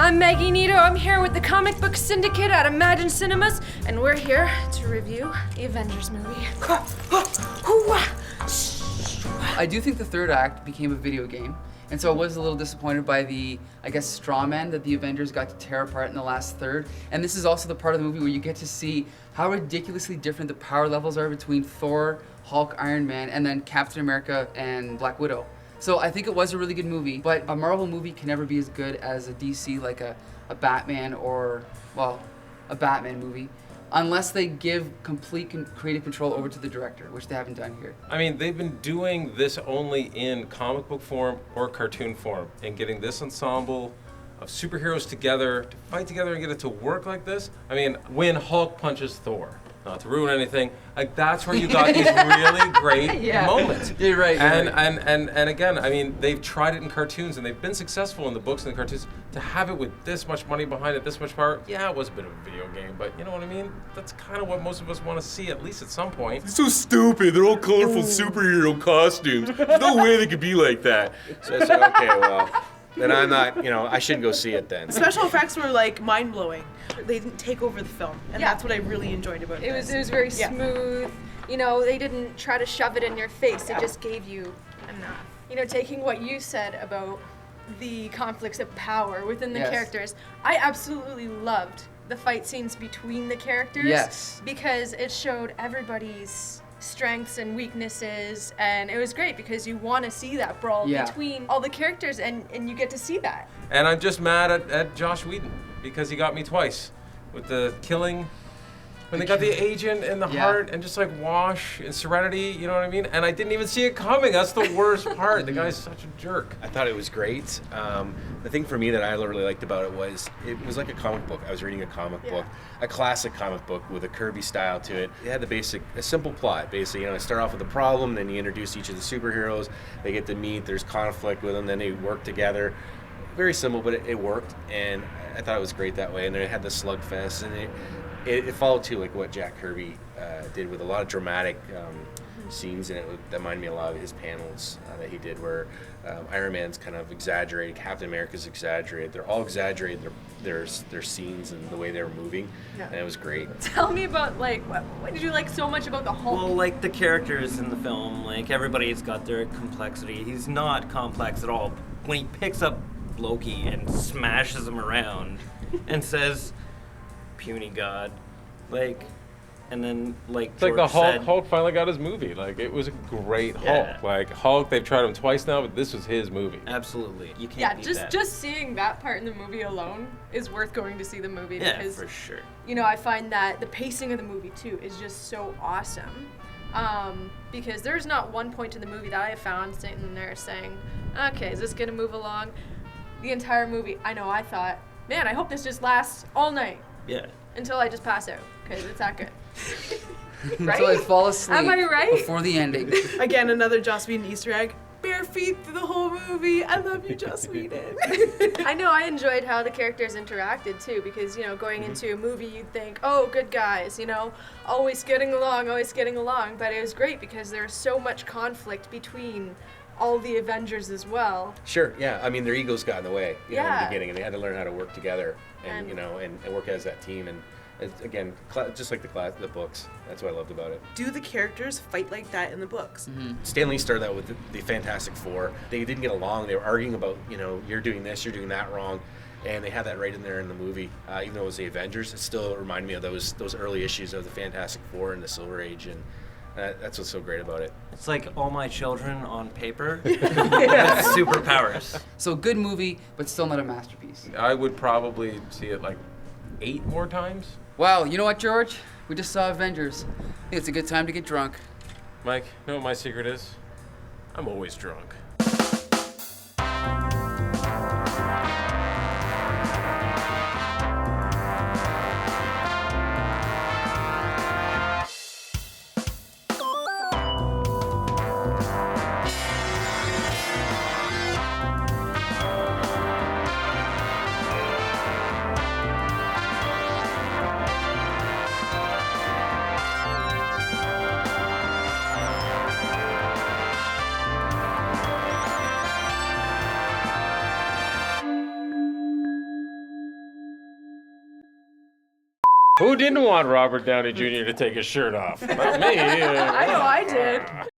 I'm Maggie Nito. I'm here with the Comic Book Syndicate at Imagine Cinemas, and we're here to review the Avengers movie. I do think the third act became a video game, and so I was a little disappointed by the, I guess, straw man that the Avengers got to tear apart in the last third. And this is also the part of the movie where you get to see how ridiculously different the power levels are between Thor, Hulk, Iron Man, and then Captain America and Black Widow. So I think it was a really good movie, but a Marvel movie can never be as good as a DC, like a Batman or, well, a Batman movie, unless they give complete creative control over to the director, which they haven't done here. I mean, they've been doing this only in comic book form or cartoon form, and getting this ensemble of superheroes together to fight together and get it to work like this. I mean, when Hulk punches Thor, not to ruin anything, like that's where you got these really great moments. You're right. And again, I mean, they've tried it in cartoons and they've been successful in the books and the cartoons. To have it with this much money behind it, this much power, yeah, it was a bit of a video game, but you know what I mean? That's kind of what most of us want to see, at least at some point. It's so stupid. They're all colorful superhero costumes. There's no way they could be like that. So I said, okay, well, then I'm not, I shouldn't go see it then. Special effects were like mind-blowing. They didn't take over the film, and that's what I really enjoyed about it. It was very smooth. You know, they didn't try to shove it in your face. It just gave you enough. You know, taking what you said about the conflicts of power within the characters, I absolutely loved the fight scenes between the characters. Yes. Because it showed everybody's strengths and weaknesses, and it was great because you want to see that brawl between all the characters, and you get to see that. And I'm just mad at Josh Whedon because he got me twice with the killing. When they got the agent in the heart and just like Wash and Serenity, you know what I mean? And I didn't even see it coming. That's the worst part. The guy's such a jerk. I thought it was great. The thing for me that I really liked about it was like a comic book. I was reading a comic book, a classic comic book with a Kirby style to it. It had a simple plot, basically. You start off with a problem, then you introduce each of the superheroes. They get to meet, there's conflict with them, then they work together. Very simple, but it worked, and I thought it was great that way. And then it had the slugfest, and it followed too, like what Jack Kirby did with a lot of dramatic scenes in it. That reminded me a lot of his panels that he did, where Iron Man's kind of exaggerated, Captain America's exaggerated. They're all exaggerated their scenes and the way they were moving, and it was great. Tell me about what did you like so much about the Hulk? Well, like the characters in the film, like everybody's got their complexity. He's not complex at all. When he picks up Loki and smashes him around and says, "Puny God," and then it's like the Hulk finally got his movie. Like, it was a great Hulk. Like, Hulk, they've tried him twice now, but this was his movie. Absolutely, you can't beat that. Just seeing that part in the movie alone is worth going to see the movie because for sure. You know, I find that the pacing of the movie too is just so awesome. Because there's not one point in the movie that I have found sitting there saying, "Okay, is this gonna move along?" The entire movie, I thought, man, I hope this just lasts all night. Yeah. Until I just pass out, because it's that good. Right? Until I fall asleep. Am I right? Before the ending. Again, another Joss Whedon Easter egg. Bare feet through the whole movie. I love you, Joss Whedon. I know, I enjoyed how the characters interacted too, because, going into a movie you'd think, oh, good guys, always getting along, but it was great because there was so much conflict between all the Avengers as well. Sure, yeah. I mean, their egos got in the way, in the beginning, and they had to learn how to work together and work as that team. And again, just like the books, that's what I loved about it. Do the characters fight like that in the books? Mm-hmm. Stan Lee started out with the Fantastic Four. They didn't get along. They were arguing about, you're doing this, you're doing that wrong. And they had that right in there in the movie. Even though it was the Avengers, it still reminded me of those early issues of the Fantastic Four and the Silver Age, and that's what's so great about it. It's like All My Children on paper with superpowers. So good movie, but still not a masterpiece. I would probably see it like 8 more times. Wow, you know what, George? We just saw Avengers. I think it's a good time to get drunk. Mike, you know what my secret is? I'm always drunk. Who didn't want Robert Downey Jr. to take his shirt off? Not me. I know I did.